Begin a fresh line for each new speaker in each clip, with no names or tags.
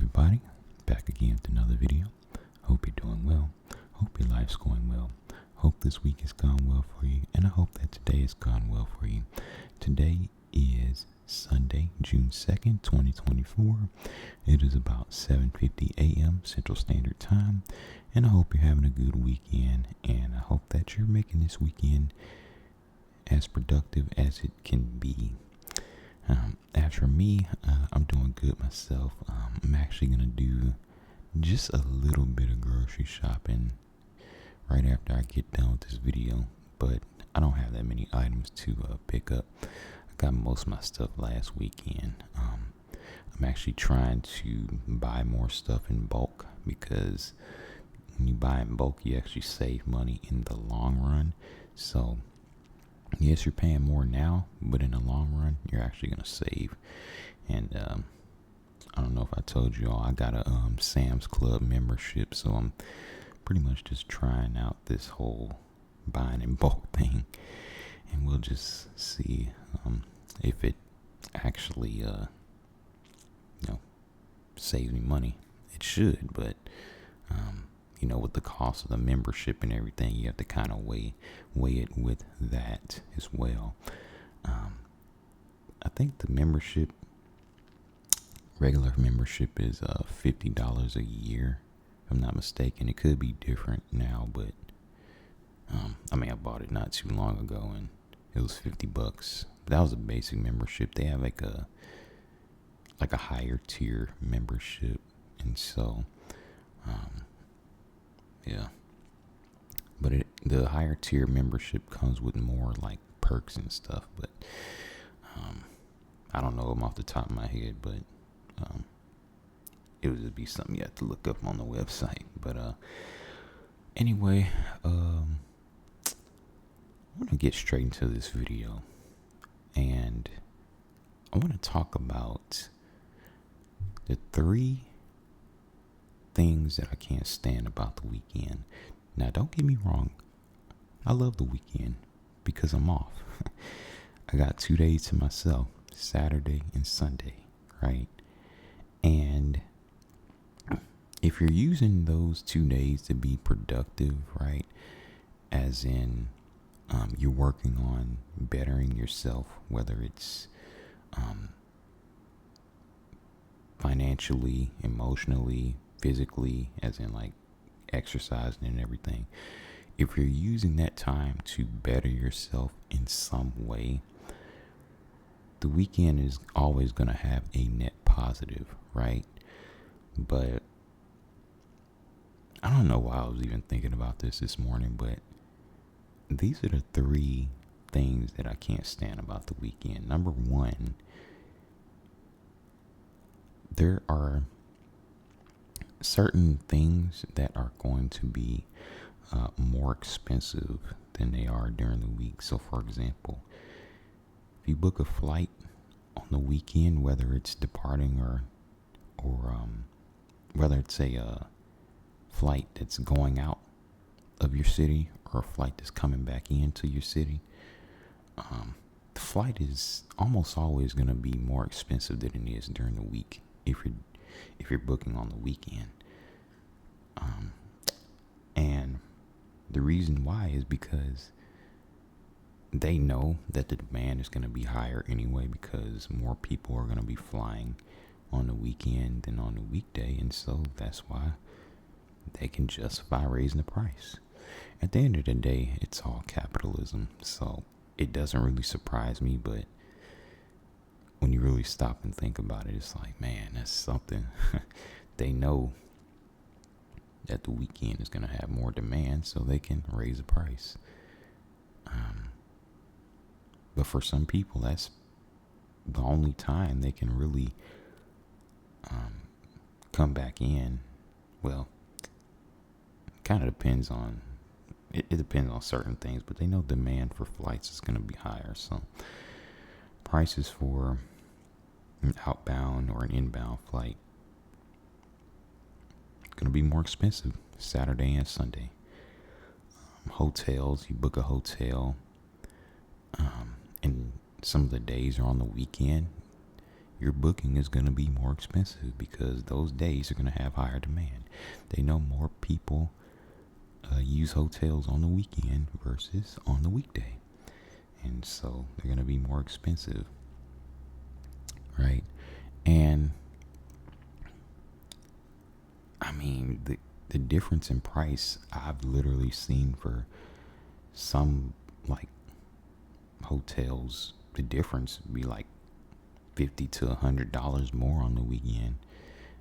everybody, back again with another video. Hope you're doing well. Hope your life's going well. Hope this week has gone well for you, and I hope that today has gone well for you. Today is Sunday, June 2nd, 2024. It is about 7:50 a.m. Central Standard Time, and I hope you're having a good weekend, and I hope that you're making this weekend as productive as it can be. As for me, I'm doing good myself. I'm actually going to do just a little bit of grocery shopping right after I get done with this video, but I don't have that many items to pick up. I got most of my stuff last weekend. I'm actually trying to buy more stuff in bulk, because when you buy in bulk, you actually save money in the long run. So yes, you're paying more now, but in the long run, you're actually going to save. And I don't know if I told you all, I got a Sam's Club membership, so I'm pretty much just trying out this whole buying in bulk thing, and we'll just see if it actually saves me money. It should, but with the cost of the membership and everything, you have to kind of weigh it with that as well. I think the regular membership is $50 a year, if I'm not mistaken. It could be different now, but I bought it not too long ago, and it was $50. But that was a basic membership. They have like a higher tier membership, and so yeah. But the higher tier membership comes with more like perks and stuff, but I don't know them off the top of my head, but it would just be something you have to look up on the website. But anyway, I want to get straight into this video, and I want to talk about the 3 things that I can't stand about the weekend. Now, don't get me wrong, I love the weekend because I'm off. I got 2 days to myself, Saturday and Sunday, right? And if you're using those 2 days to be productive, right, as in you're working on bettering yourself, whether it's financially, emotionally, physically, as in like exercising and everything. If you're using that time to better yourself in some way, the weekend is always going to have a net positive, right? But I don't know why I was even thinking about this morning, but these are the 3 things that I can't stand about the weekend. Number 1, there are certain things that are going to be more expensive than they are during the week. So, for example, if you book a flight on the weekend, whether it's departing or whether it's a flight that's going out of your city or a flight that's coming back into your city, the flight is almost always going to be more expensive than it is during the week if you're booking on the weekend. And the reason why is because they know that the demand is going to be higher anyway, because more people are going to be flying on the weekend than on the weekday, and so that's why they can justify raising the price. At the end of the day, it's all capitalism, so it doesn't really surprise me. But when you really stop and think about it, it's like, man, that's something. They know that the weekend is going to have more demand, so they can raise the price. But for some people, that's the only time they can really come back in. Well, kind of depends on, it depends on certain things, but they know demand for flights is going to be higher. So prices for an outbound or an inbound flight going to be more expensive Saturday and Sunday. Hotels, you book a hotel, and some of the days are on the weekend. your booking is going to be more expensive because those days are going to have higher demand. They know more people use hotels on the weekend versus on the weekday. And so they're going to be more expensive. Right? And I mean, the difference in price I've literally seen for some like hotels, the difference would be like $50 to $100 more on the weekend.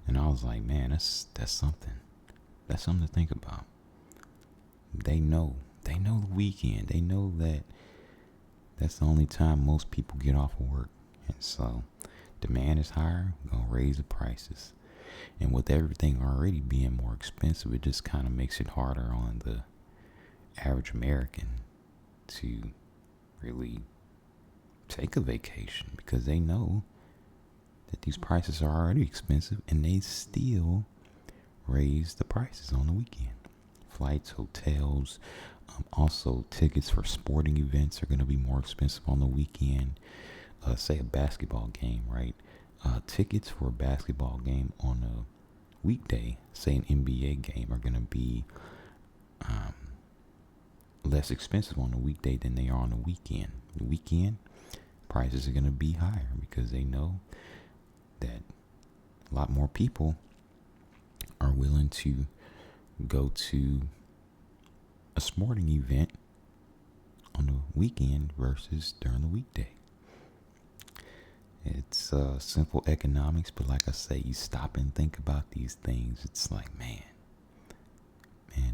And I was like, man, that's something. That's something to think about. They know the weekend. They know that that's the only time most people get off of work. And so demand is higher, we're gonna raise the prices. And with everything already being more expensive, it just kind of makes it harder on the average American to really take a vacation because they know that these prices are already expensive and they still raise the prices on the weekend. Flights, hotels, also tickets for sporting events are going to be more expensive on the weekend. Say a basketball game, right? Tickets for a basketball game on a weekday, say an NBA game, are going to be less expensive on the weekday than they are on the weekend. The weekend prices are going to be higher because they know that a lot more people are willing to go to a sporting event on the weekend versus during the weekday. It's simple economics, but like I say, you stop and think about these things. It's like, man,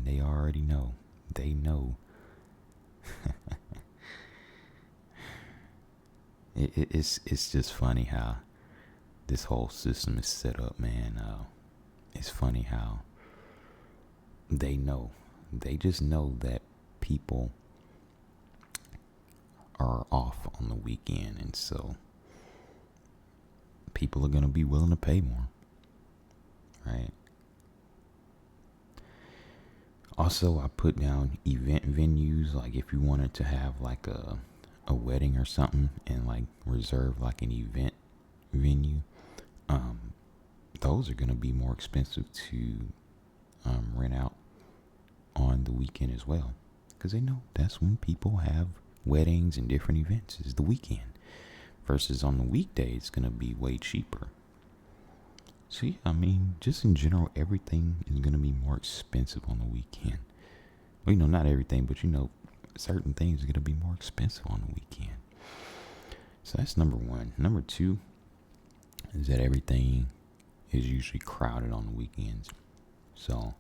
they already know. They know. It's just funny how this whole system is set up, man. It's funny how they know. They just know that people are off on the weekend, and so people are going to be willing to pay more, right? Also, I put down event venues, like if you wanted to have like a wedding or something and like reserve like an event venue, those are going to be more expensive to rent out on the weekend as well, because they know that's when people have weddings and different events, is the weekend, versus on the weekday it's going to be way cheaper. So yeah, I mean, just in general, everything is going to be more expensive on the weekend. Well, not everything, but certain things are going to be more expensive on the weekend. So that's number one. Number two is that everything is usually crowded on the weekends. So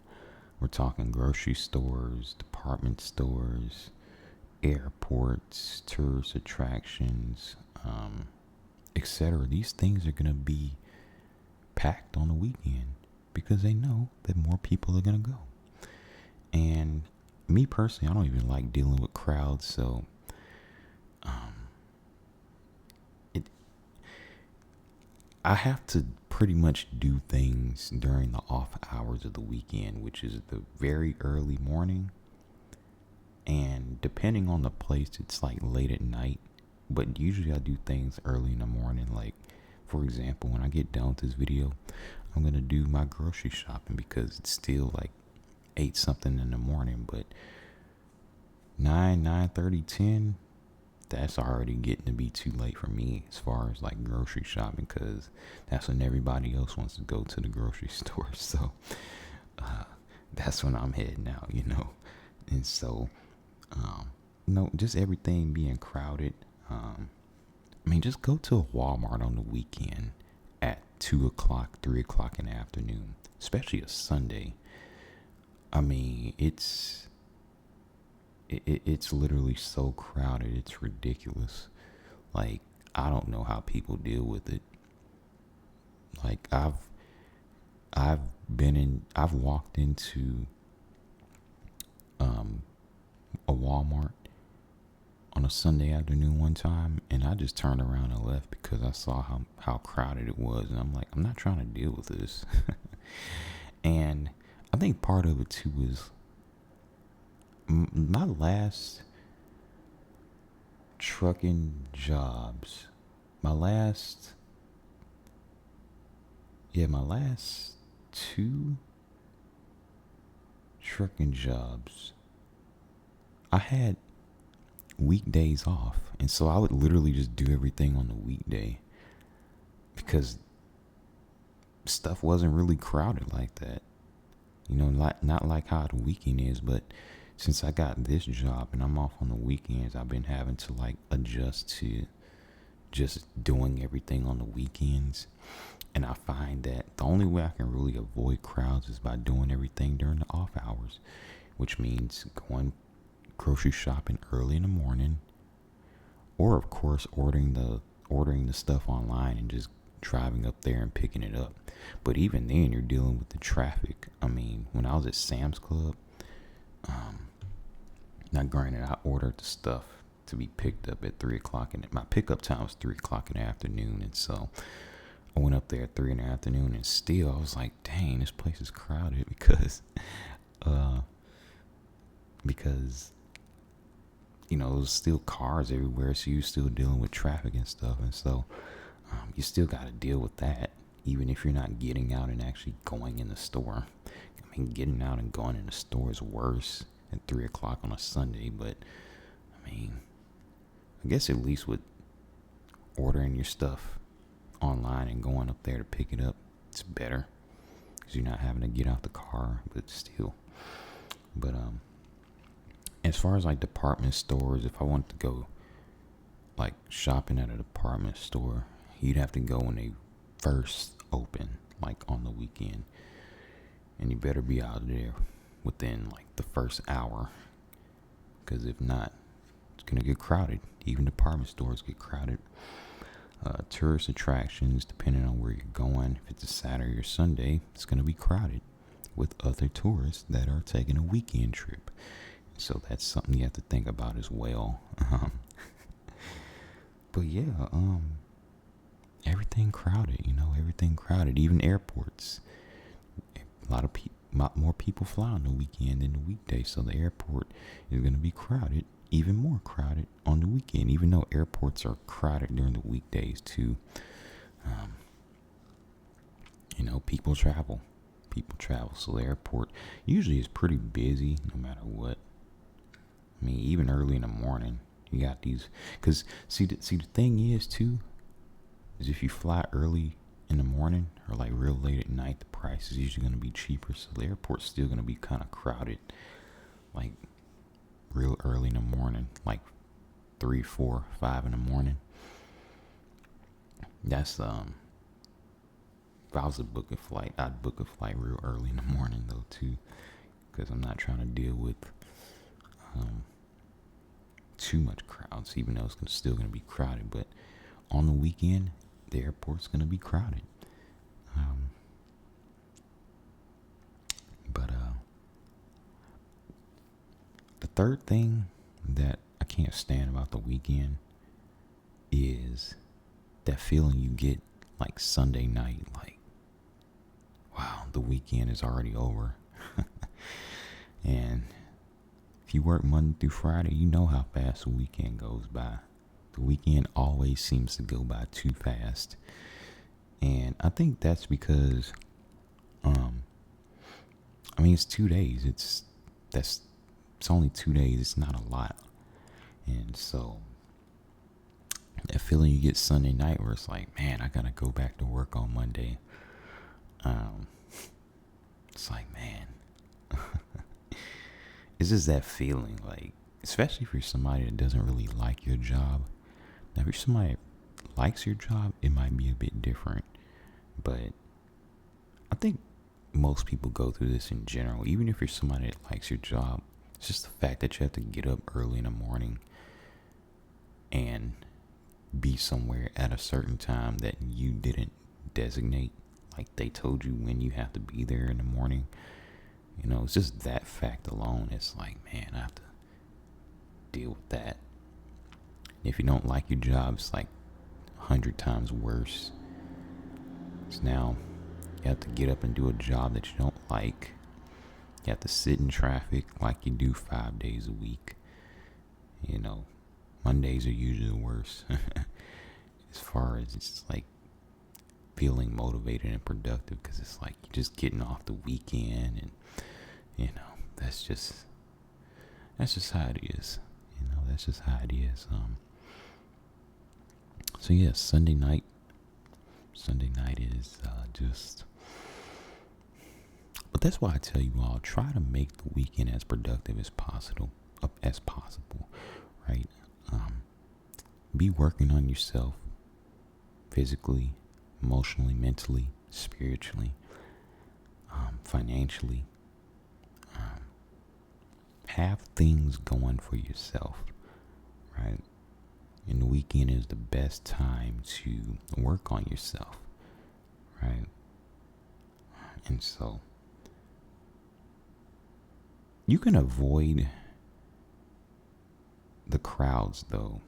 we're talking grocery stores, department stores, airports, tourist attractions, etc. These things are going to be packed on the weekend because they know that more people are going to go. And me personally, I don't even like dealing with crowds, so I have to pretty much do things during the off hours of the weekend, which is the very early morning, and depending on the place, it's like late at night, but usually I do things early in the morning. Like, for example, when I get done with this video, I'm going to do my grocery shopping because it's still like 8 something in the morning, but 9:30, 10, that's already getting to be too late for me as far as like grocery shopping, because that's when everybody else wants to go to the grocery store. So that's when I'm heading out, and so just everything being crowded. Just go to a Walmart on the weekend at 2 o'clock, 3 o'clock in the afternoon, especially a Sunday. It's literally so crowded. It's ridiculous. Like, I don't know how people deal with it. Like, I've walked into a Walmart on a Sunday afternoon one time, and I just turned around and left because I saw how crowded it was, and I'm like, I'm not trying to deal with this. And I think part of it too is my last trucking jobs, my last Yeah, my last two trucking jobs, I had weekdays off, and so I would literally just do everything on the weekday because stuff wasn't really crowded like that. Not like how the weekend is, but since I got this job and I'm off on the weekends, I've been having to like adjust to just doing everything on the weekends. And I find that the only way I can really avoid crowds is by doing everything during the off hours, which means going grocery shopping early in the morning, or of course ordering the stuff online and just driving up there and picking it up. But even then, you're dealing with the traffic. I mean, when I was at Sam's Club, now granted, I ordered the stuff to be picked up at 3 o'clock, and my pickup time was 3 o'clock in the afternoon, and so I went up there at 3 in the afternoon, and still I was like, dang, this place is crowded uh, because there was still cars everywhere, so you're still dealing with traffic and stuff, and so you still got to deal with that, even if you're not getting out and actually going in the store. I mean, getting out and going in the store is worse at 3 o'clock on a Sunday, but I mean, I guess at least with ordering your stuff online and going up there to pick it up, it's better because you're not having to get out the car, but still. But as far as like department stores, if I want to go like shopping at a department store, you'd have to go when they first open, like on the weekend, and you better be out there within like the first hour, because if not, it's gonna get crowded. Even department stores get crowded. Tourist attractions, depending on where you're going, if it's a Saturday or Sunday, it's gonna be crowded with other tourists that are taking a weekend trip. So that's something you have to think about as well. But yeah, everything crowded. Everything crowded. Even airports. Lot more people fly on the weekend than the weekday, so the airport is going to be crowded, even more crowded on the weekend. Even though airports are crowded during the weekdays too. People travel. So the airport usually is pretty busy, no matter what. I mean, even early in the morning, you got these. Because see, the thing is too, is if you fly early in the morning or like real late at night, the price is usually going to be cheaper. So the airport's still going to be kind of crowded, like real early in the morning, like 3, 4, 5 in the morning. That's if I was to book a flight, I'd book a flight real early in the morning though too, because I'm not trying to deal with too much crowds, even though it's still going to be crowded. But on the weekend, the airport's going to be crowded. But the third thing that I can't stand about the weekend is that feeling you get like Sunday night, like, wow, the weekend is already over. And if you work Monday through Friday, you know how fast the weekend goes by. The weekend always seems to go by too fast. And I think that's because, it's 2 days. It's only 2 days. It's not a lot. And so that feeling you get Sunday night where it's like, man, I gotta go back to work on Monday. It's like, man, it's just that feeling, like, especially if you're somebody that doesn't really like your job. Now, if you're somebody that likes your job, it might be a bit different. But I think most people go through this in general. Even if you're somebody that likes your job, it's just the fact that you have to get up early in the morning and be somewhere at a certain time that you didn't designate. Like, they told you when you have to be there in the morning. It's just that fact alone. It's like, man, I have to deal with that. If you don't like your job, it's like 100 times worse. So now you have to get up and do a job that you don't like. You have to sit in traffic like you do 5 days a week. Mondays are usually the worst. As far as it's like feeling motivated and productive, because it's like you're just getting off the weekend, and that's just how it is. That's just how it is. So yeah, Sunday night is just. But that's why I tell you all, try to make the weekend as productive as possible, right? Be working on yourself physically, emotionally, mentally, spiritually, financially. Have things going for yourself, right? And the weekend is the best time to work on yourself, right? And so you can avoid the crowds, though,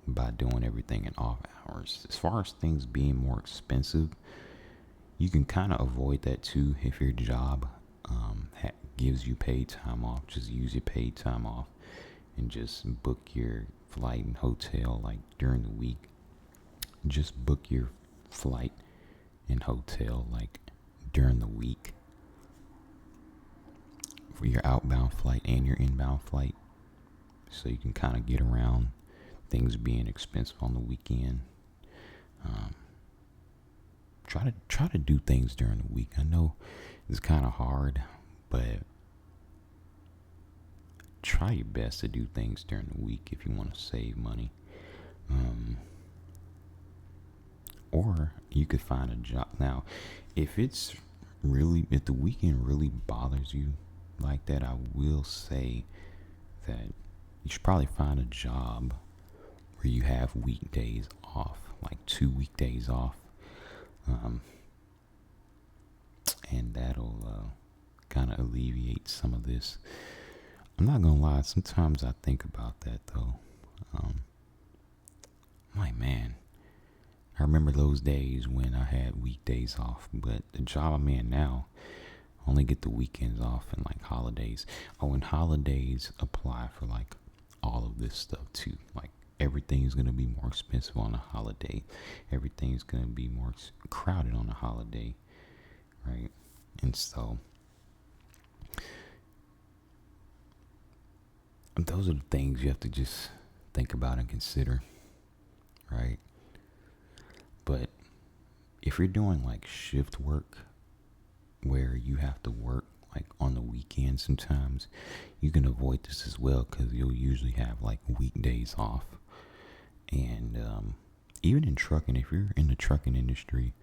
by doing everything in off hours. As far as things being more expensive, you can kind of avoid that too. If your job gives you paid time off, just use your paid time off and just book your flight and hotel like during the week. Just book your flight and hotel like during the week for your outbound flight and your inbound flight, so you can kind of get around things being expensive on the weekend. Try to do things during the week. I know it's kind of hard, but try your best to do things during the week if you want to save money. Or you could find a job. Now, if the weekend really bothers you like that, I will say that you should probably find a job where you have weekdays off, like 2 weekdays off. And that'll kind of alleviate some of this. I'm not gonna lie, sometimes I think about that though. I'm like, man, I remember those days when I had weekdays off, but the job I'm in now, I only get the weekends off and like holidays. Oh, and holidays apply for like all of this stuff too. Like everything's gonna be more expensive on a holiday. Everything's gonna be more crowded on a holiday, right? And so those are the things you have to just think about and consider, right? But if you're doing like shift work where you have to work like on the weekend, sometimes you can avoid this as well, because you'll usually have like weekdays off. And even in trucking, if you're in the trucking industry,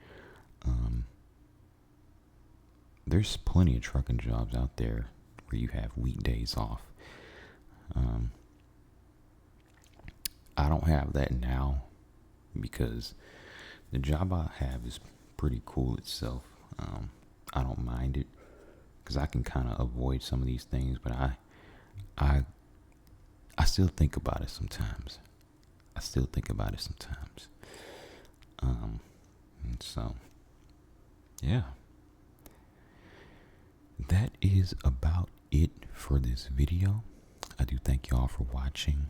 there's plenty of trucking jobs out there where you have weekdays off. I don't have that now because the job I have is pretty cool itself. I don't mind it because I can kind of avoid some of these things, but I still think about it sometimes. And so, yeah. That is about it for this video. I do thank y'all for watching.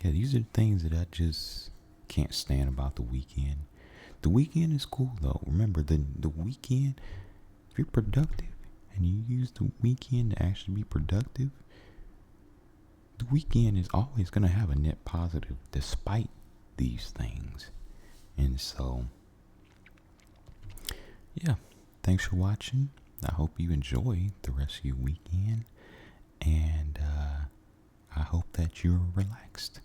These are the things that I just can't stand about the weekend. The weekend is cool though. Remember, the weekend, if you're productive and you use the weekend to actually be productive, the weekend is always going to have a net positive despite these things. And so, yeah, thanks for watching. I hope you enjoy the rest of your weekend, and I hope that you're relaxed.